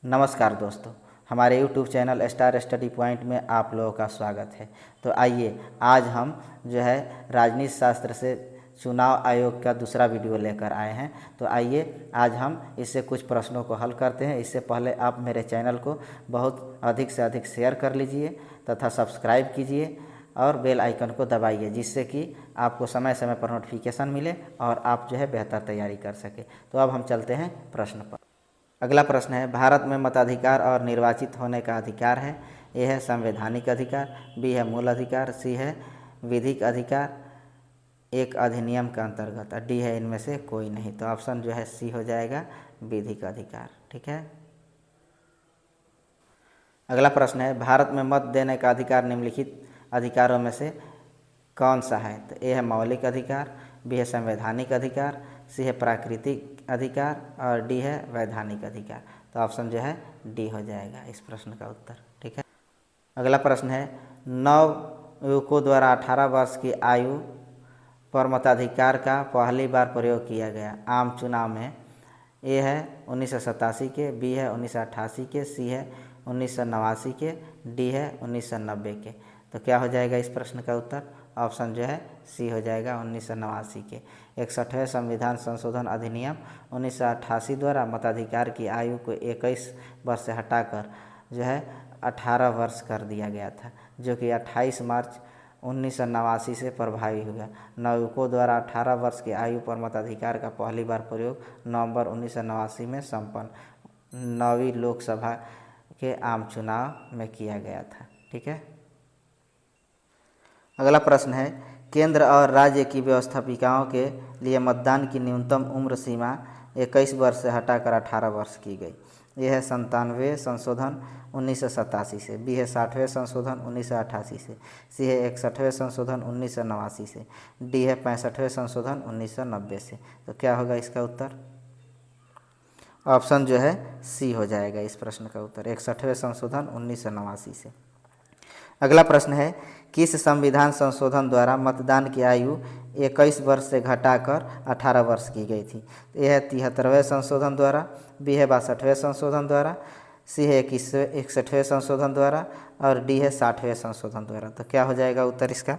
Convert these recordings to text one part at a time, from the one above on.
नमस्कार दोस्तों, हमारे YouTube channel star study point में आप लोगों का स्वागत है। तो आइए आज हम राजनीति शास्त्र से चुनाव आयोग का दूसरा वीडियो लेकर आए हैं। तो आइए आज हम इससे कुछ प्रश्नों को हल करते हैं। इससे पहले आप मेरे चैनल को बहुत अधिक से अधिक शेयर कर लीजिए तथा सब्सक्राइब कीजिए और बेल आइकन को दबाइए, जिससे कि आपको समय समय पर नोटिफिकेशन मिले और आप बेहतर तैयारी कर सके। तो अब हम चलते हैं प्रश्न पर। अगला प्रश्न है, भारत में मताधिकार और निर्वाचित होने का अधिकार है। ए है संवैधानिक अधिकार, बी है मूल अधिकार, सी है विधिक अधिकार एक अधिनियम के अंतर्गत, डी है इनमें से कोई नहीं। तो ऑप्शन सी हो जाएगा विधिक अधिकार। ठीक है। अगला प्रश्न है, भारत में मत देने का अधिकार निम्नलिखित अधिकारों में से कौन सा है। तो ए है मौलिक अधिकार, बी है संवैधानिक अधिकार, सी है प्राकृतिक अधिकार और डी है वैधानिक अधिकार। तो ऑप्शन डी हो जाएगा इस प्रश्न का उत्तर। ठीक है। अगला प्रश्न है, नवयुवकों द्वारा 18 वर्ष की आयु पर मताधिकार का पहली बार प्रयोग किया गया आम चुनाव में। ए है 1987 के, बी है 1988 के, सी है 1989 के, डी है 1990 के। तो क्या हो जाएगा इस प्रश्न का उत्तर। ऑप्शन सी हो जाएगा 1989 के। 61वें संविधान संशोधन अधिनियम 1988 द्वारा मताधिकार की आयु को 21 वर्ष से हटाकर 18 वर्ष कर दिया गया था, जो कि 28 मार्च 1989 से प्रभावी हुआ। नवयुवकों द्वारा 18 वर्ष की आयु पर मताधिकार का पहली बार प्रयोग नवंबर 1989 में संपन्न 9वीं लोकसभा के आम चुनाव में किया गया था। ठीक है। अगला प्रश्न है, केंद्र और राज्य की व्यवस्थापिकाओं के लिए मतदान की न्यूनतम उम्र सीमा 21 वर्ष से हटाकर 18 वर्ष की गई। यह है 97वें संशोधन 1987 से, बी है 60वें संशोधन 1988 से, सी है 61वें संशोधन 1989 से, डी है 65वें संशोधन 1990 से। तो क्या होगा इसका उत्तर। ऑप्शन सी हो जाएगा इस प्रश्न का उत्तर, 61वें संशोधन 1989 से। अगला प्रश्न है, किस संविधान संशोधन द्वारा मतदान की आयु 21 वर्ष से घटाकर 18 वर्ष की गई थी। यह है 73वें संशोधन द्वारा, बी है 62वें संशोधन द्वारा, सी है 61वें संशोधन द्वारा और डी है 60वें संशोधन द्वारा। तो क्या हो जाएगा उत्तर इसका।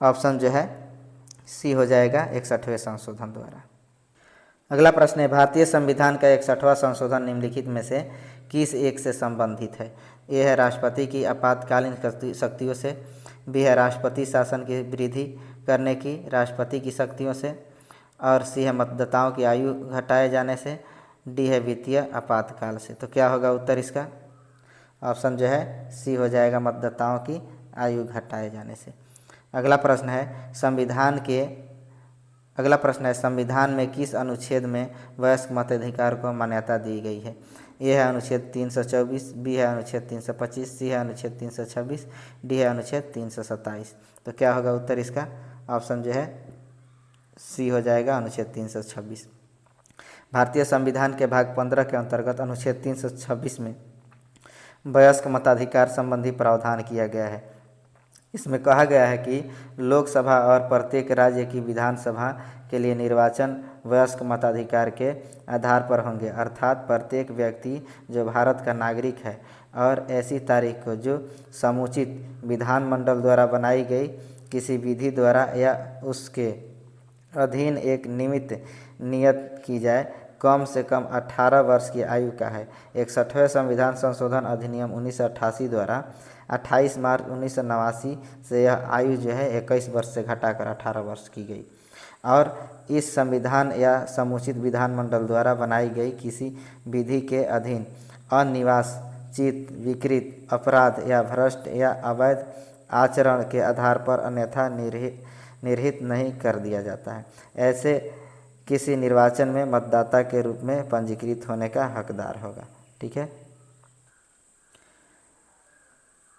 ऑप्शन सी हो जाएगा 61वें संशोधन द्वारा। अगला प्रश्न है, भारतीय संविधान का 61वां संशोधन निम्नलिखित में से किस एक से संबंधित है। ए है राष्ट्रपति की आपातकालीन शक्तियों से, बी है राष्ट्रपति शासन की वृद्धि करने की राष्ट्रपति की शक्तियों से और सी है मतदाताओं की आयु घटाए जाने से, डी है वित्तीय आपातकाल से। तो क्या होगा उत्तर इसका। ऑप्शन सी हो जाएगा मतदाताओं की आयु घटाए जाने से। अगला प्रश्न है, संविधान में किस अनुच्छेद में वयस्क मताधिकार को मान्यता दी गई है। ए है अनुच्छेद 324, बी है अनुच्छेद 325, सी है अनुच्छेद 326, डी है अनुच्छेद 327। तो क्या होगा उत्तर इसका। ऑप्शन सी हो जाएगा अनुच्छेद 326। भारतीय संविधान के भाग 15 के अंतर्गत अनुच्छेद 326 में वयस्क मताधिकार संबंधी प्रावधान किया गया है। इसमें कहा गया है कि लोकसभा और प्रत्येक राज्य की विधानसभा के लिए निर्वाचन वयस्क मताधिकार के आधार पर होंगे, अर्थात प्रत्येक व्यक्ति जो भारत का नागरिक है और ऐसी तारीख को जो समुचित विधानमंडल द्वारा बनाई गई किसी विधि द्वारा या उसके अधीन एक नियत की जाए, कम से कम 18 वर्ष की आयु का है। 61वें संविधान संशोधन अधिनियम 1988 द्वारा 28 मार्च 1989 से यह आयु 21 वर्ष से घटाकर 18 वर्ष की गई और इस संविधान या समुचित विधानमंडल द्वारा बनाई गई किसी विधि के अधीन अनिवांछित, विकृत, अपराध या भ्रष्ट या अवैध आचरण के आधार पर अन्यथा निर्हित नहीं कर दिया जाता है। ऐसे किसी निर्वाचन में मतदाता के रूप में पंजीकृत होने का हकदार होगा। ठीक है।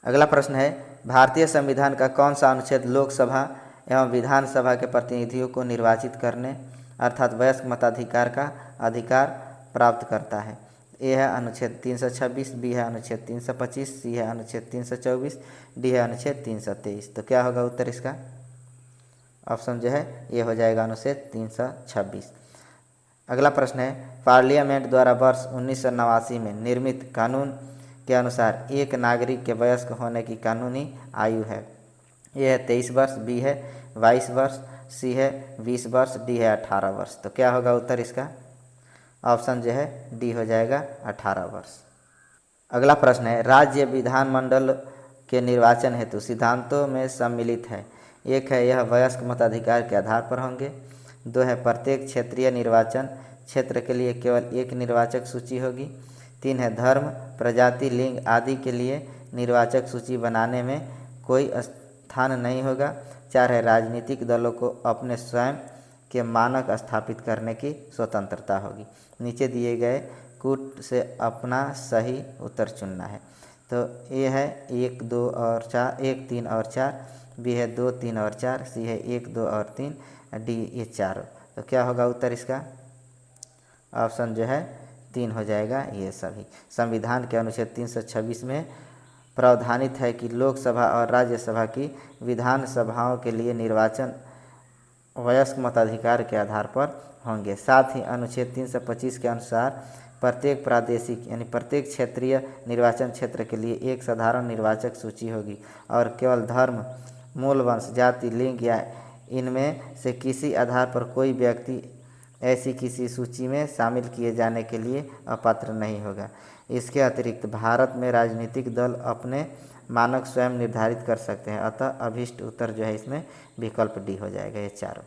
अगला प्रश्न है, भारतीय संविधान का कौन सा अनुच्छेद लोकसभा एवं विधानसभा के प्रतिनिधियों को निर्वाचित करने अर्थात वयस्क मताधिकार का अधिकार प्राप्त करता है। ए है अनुच्छेद 326, बी है अनुच्छेद 325, सी है अनुच्छेद 324, डी है अनुच्छेद 323। तो क्या होगा उत्तर इसका। ऑप्शन ये हो जाएगा अनुच्छेद 326। अगला प्रश्न है, पार्लियामेंट द्वारा वर्ष 1989 में निर्मित कानून के अनुसार एक नागरिक के वयस्क होने की कानूनी आयु है। ए है 23 वर्ष, बी है 22 वर्ष, सी है 20 वर्ष, डी है 18 वर्ष। तो क्या होगा उत्तर इसका? ऑप्शन जो है डी हो जाएगा 18 वर्ष। अगला प्रश्न है, राज्य विधानमंडल के निर्वाचन हेतु सिद्धांतों में सम्मिलित है। एक है यह वयस्क मताधिकार के आधार पर होंगे। दो है प्रत्येक क्षेत्रीय निर्वाचन क्षेत्र के लिए केवल एक निर्वाचक सूची होगी। तीन है धर्म, प्रजाति, लिंग आदि के लिए निर्वाचक सूची बनाने में कोई स्थान नहीं होगा। चार है राजनीतिक दलों को अपने स्वयं के मानक स्थापित करने की स्वतंत्रता होगी। नीचे दिए गए कूट से अपना सही उत्तर चुनना है। तो ए है 1, 2 और 4, 1, 3 और 4, बी है 2, 3 और 4, सी है 1, 2 और 3, डी ये 4। तो क्या होगा उत्तर इसका? ऑप्शन जो है 3 हो जाएगा ये सभी। संविधान के अनुच्छेद 326 में प्रावधानित है कि लोकसभा और राज्यसभा की विधानसभाओं के लिए निर्वाचन वयस्क मताधिकार के आधार पर होंगे। साथ ही अनुच्छेद 325 के अनुसार प्रत्येक प्रादेशिक यानी प्रत्येक क्षेत्रीय निर्वाचन क्षेत्र के लिए एक साधारण निर्वाचक सूची होगी और केवल धर्म, मूल वंश, जाति, लिंग या इनमें से किसी आधार पर कोई व्यक्ति ऐसी किसी सूची में शामिल किए जाने के लिए अपात्र नहीं होगा। इसके अतिरिक्त भारत में राजनीतिक दल अपने मानक स्वयं निर्धारित कर सकते हैं। अतः अभीष्ट उत्तर जो है इसमें विकल्प डी हो जाएगा, ये चारों।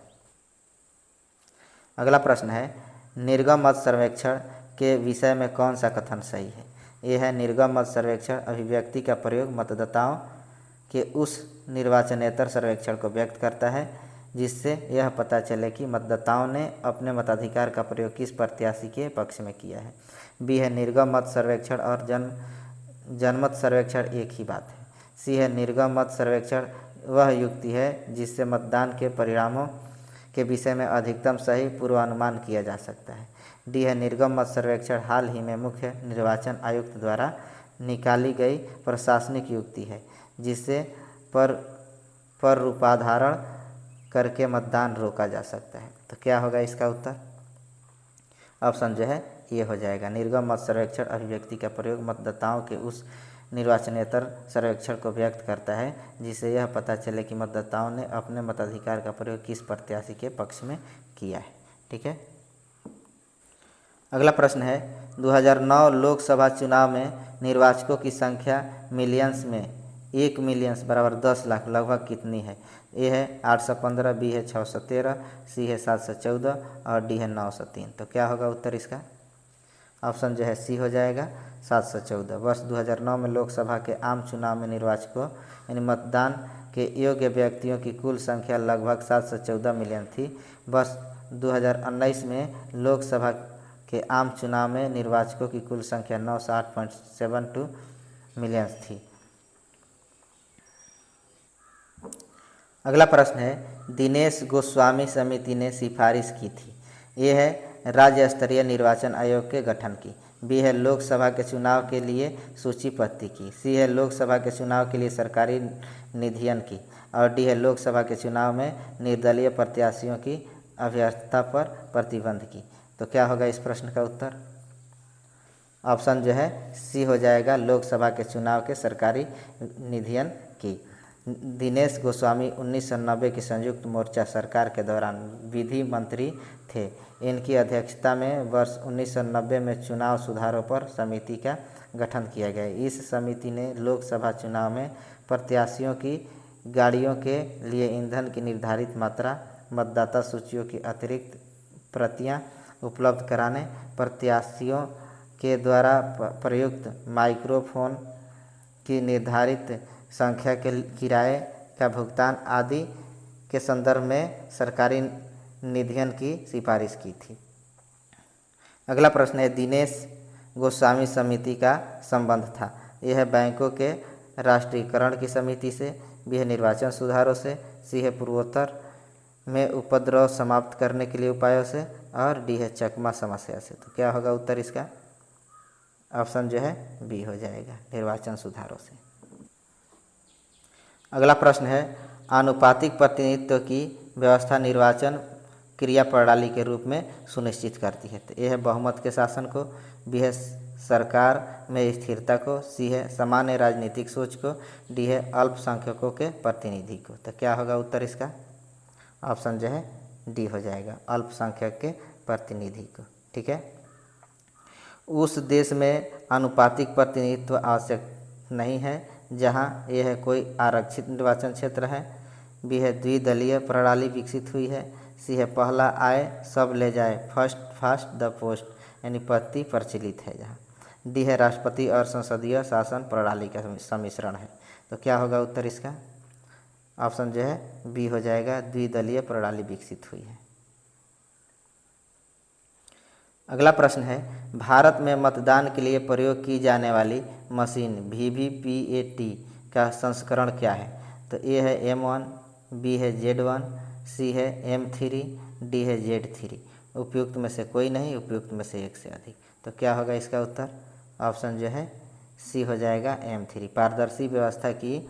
अगला प्रश्न है, निर्गम मत सर्वेक्षण के विषय में कौन सा कथन सही है? ये है निर्गम मत सर्वेक्षण अभिव्यक्ति का प्रयोग मतदाताओं के उस निर्वाचनेतर सर्वेक्षण को व्यक्त करता है जिससे यह पता चले कि मतदाताओं ने अपने मताधिकार का प्रयोग किस प्रत्याशी के पक्ष में किया है। बी है निर्गम मत सर्वेक्षण और जनमत सर्वेक्षण एक ही बात है। सी है निर्गम मत सर्वेक्षण वह युक्ति है जिससे मतदान के परिणामों के विषय में अधिकतम सही पूर्वानुमान किया जा सकता है। डी है निर्गम मत सर्वेक्षण हाल ही में मुख्य निर्वाचन आयुक्त द्वारा निकाली गई प्रशासनिक युक्ति है जिससे पर रूपाधारण करके मतदान रोका जा सकता है। तो क्या होगा इसका उत्तर? ऑप्शन जो है ये हो जाएगा, निर्गम मत सर्वेक्षण अभिव्यक्ति का प्रयोग मतदाताओं के उस निर्वाचनेतर सर्वेक्षण को व्यक्त करता है जिससे यह पता चले कि मतदाताओं ने अपने मताधिकार का प्रयोग किस प्रत्याशी के पक्ष में किया है। ठीक है। अगला प्रश्न है, 2009 लोकसभा चुनाव में निर्वाचकों की संख्या मिलियंस में 1 मिलियंस बराबर 10 लाख लगभग कितनी है? ए है 815, बी है 613, सी है 714 और डी है 903। तो क्या होगा उत्तर इसका? ऑप्शन जो है सी हो जाएगा 714। वर्ष 2009 में लोकसभा के आम चुनाव में निर्वाचकों यानी मतदान के योग्य व्यक्तियों की कुल संख्या लगभग 714 मिलियन थी। वर्ष 2019 में लोकसभा के आम चुनाव में निर्वाचकों की कुल संख्या 908.72 मिलियन थी। अगला प्रश्न है, दिनेश गोस्वामी समिति ने सिफारिश की थी। ये है राज्य स्तरीय निर्वाचन आयोग के गठन की। बी है लोकसभा के चुनाव के लिए सूचीपत्ति की। सी है लोकसभा के चुनाव के लिए सरकारी निधियन की और डी है लोकसभा के चुनाव में निर्दलीय प्रत्याशियों की अभ्यर्थता पर प्रतिबंध की। तो क्या होगा इस प्रश्न का उत्तर? ऑप्शन जो है सी हो जाएगा, लोकसभा के चुनाव के सरकारी निधियन की। दिनेश गोस्वामी 1990 की संयुक्त मोर्चा सरकार के दौरान विधि मंत्री थे। इनकी अध्यक्षता में वर्ष 1990 में चुनाव सुधारों पर समिति का गठन किया गया। इस समिति ने लोकसभा चुनाव में प्रत्याशियों की गाड़ियों के लिए ईंधन की निर्धारित मात्रा, मतदाता सूचियों की अतिरिक्त प्रतियां उपलब्ध कराने, प्रत्याशियों के द्वारा प्रयुक्त माइक्रोफोन की निर्धारित संख्या के किराए का भुगतान आदि के संदर्भ में सरकारी निधियन की सिफारिश की थी। अगला प्रश्न है, दिनेश गोस्वामी समिति का संबंध था। यह है बैंकों के राष्ट्रीयकरण की समिति से, बी है निर्वाचन सुधारों से, सी है पूर्वोत्तर में उपद्रव समाप्त करने के लिए उपायों से और डी है चकमा समस्या से। तो क्या होगा उत्तर इसका? ऑप्शन जो है बी हो जाएगा, निर्वाचन सुधारों से। अगला प्रश्न है, आनुपातिक प्रतिनिधित्व की व्यवस्था निर्वाचन क्रिया प्रणाली के रूप में सुनिश्चित करती है। तो ए है बहुमत के शासन को, बी है सरकार में स्थिरता को, सी है सामान्य राजनीतिक सोच को, डी है अल्पसंख्यकों के प्रतिनिधि को। तो क्या होगा उत्तर इसका? ऑप्शन जो है डी हो जाएगा, अल्पसंख्यक के प्रतिनिधि को। ठीक है। उस देश में आनुपातिक प्रतिनिधित्व आवश्यक नहीं है जहां यह है कोई आरक्षित निर्वाचन क्षेत्र है, बी है द्विदलीय प्रणाली विकसित हुई है, सी है पहला आए सब ले जाए, फर्स्ट फास्ट द पोस्ट यानी पद्धति प्रचलित है जहाँ, डी है राष्ट्रपति और संसदीय शासन प्रणाली का सम्मिश्रण है। तो क्या होगा उत्तर इसका? ऑप्शन जो है बी हो जाएगा, द्विदलीय प्रणाली विकसित हुई है। अगला प्रश्न है, भारत में मतदान के लिए प्रयोग की जाने वाली मशीन VVPAT का संस्करण क्या है? तो ए है M1, बी है Z1, सी है M3, डी है Z3। उपयुक्त में से कोई नहीं, उपयुक्त में से एक से अधिक। तो क्या होगा इसका उत्तर? ऑप्शन जो है सी हो जाएगा, M3। पारदर्शी व्यवस्था की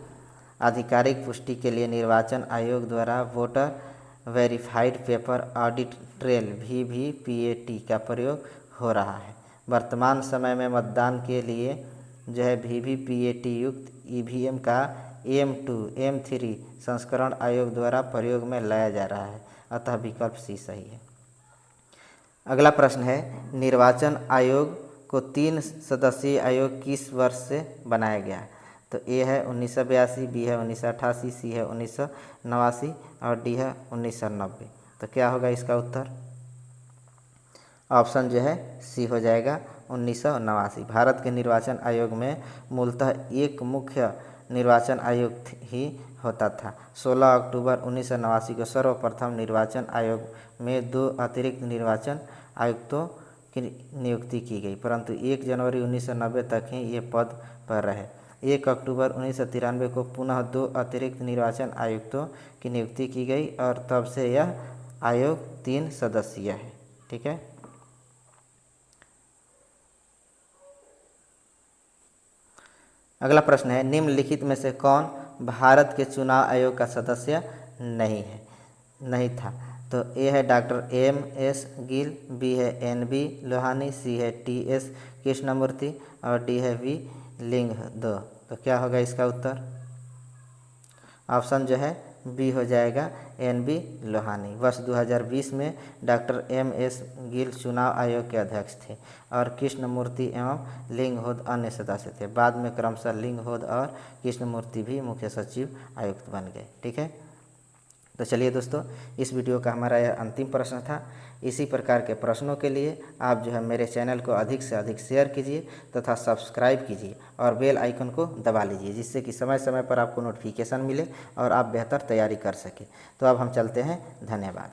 आधिकारिक पुष्टि के लिए निर्वाचन आयोग द्वारा voter verified paper audit trail VVPAT का प्रयोग हो रहा है। वर्तमान समय में मतदान के लिए जो है VVPAT युक्त EVM का M2 M3 संस्करण आयोग द्वारा प्रयोग में लाया जा रहा है, अतः विकल्प सी सही है। अगला प्रश्न है, निर्वाचन आयोग को 3 सदस्यीय आयोग किस वर्ष से बनाया गया? तो ए है 1982, बी है 1988, सी है 1989 और डी है 1990। तो क्या होगा इसका उत्तर? ऑप्शन जो है सी हो जाएगा, 1989। भारत के निर्वाचन आयोग में मूलतः एक मुख्य निर्वाचन आयोग ही होता था। 16 अक्टूबर 1989 को सर्वप्रथम निर्वाचन आयोग में 2 अतिरिक्त निर्वाचन आयुक्तों की नियुक्ति की गई, परंतु 1 जनवरी 1990 तक ही ये पद पर रहे। 1 अक्टूबर 1993 को पुनः 2 अतिरिक्त निर्वाचन आयुक्तों की नियुक्ति की गई और तब से यह आयोग 3 सदस्यीय है। ठीक है। अगला प्रश्न है, निम्नलिखित में से कौन भारत के चुनाव आयोग का सदस्य नहीं था? तो ए है डॉक्टर M.S. गिल, बी है N.B. लोहानी, सी है T.S. कृष्णमूर्ति और डी है V. लिंगदो। तो क्या होगा इसका उत्तर? ऑप्शन जो है बी हो जाएगा, N.B. लोहानी। वर्ष 2020 में डॉक्टर M.S. गिल चुनाव आयोग के अध्यक्ष थे और कृष्णमूर्ति एवं लिंगहोद अन्य सदस्य थे। बाद में क्रमशः लिंगहोद और कृष्णमूर्ति भी मुख्य सचिव आयुक्त बन गए। ठीक है। तो चलिए दोस्तों, इस वीडियो का हमारा यह अंतिम प्रश्न था। इसी प्रकार के प्रश्नों के लिए आप जो है मेरे चैनल को अधिक से अधिक शेयर कीजिए तथा सब्सक्राइब कीजिए और बेल आइकन को दबा लीजिए, जिससे कि समय समय पर आपको नोटिफिकेशन मिले और आप बेहतर तैयारी कर सकें। तो अब हम चलते हैं। धन्यवाद।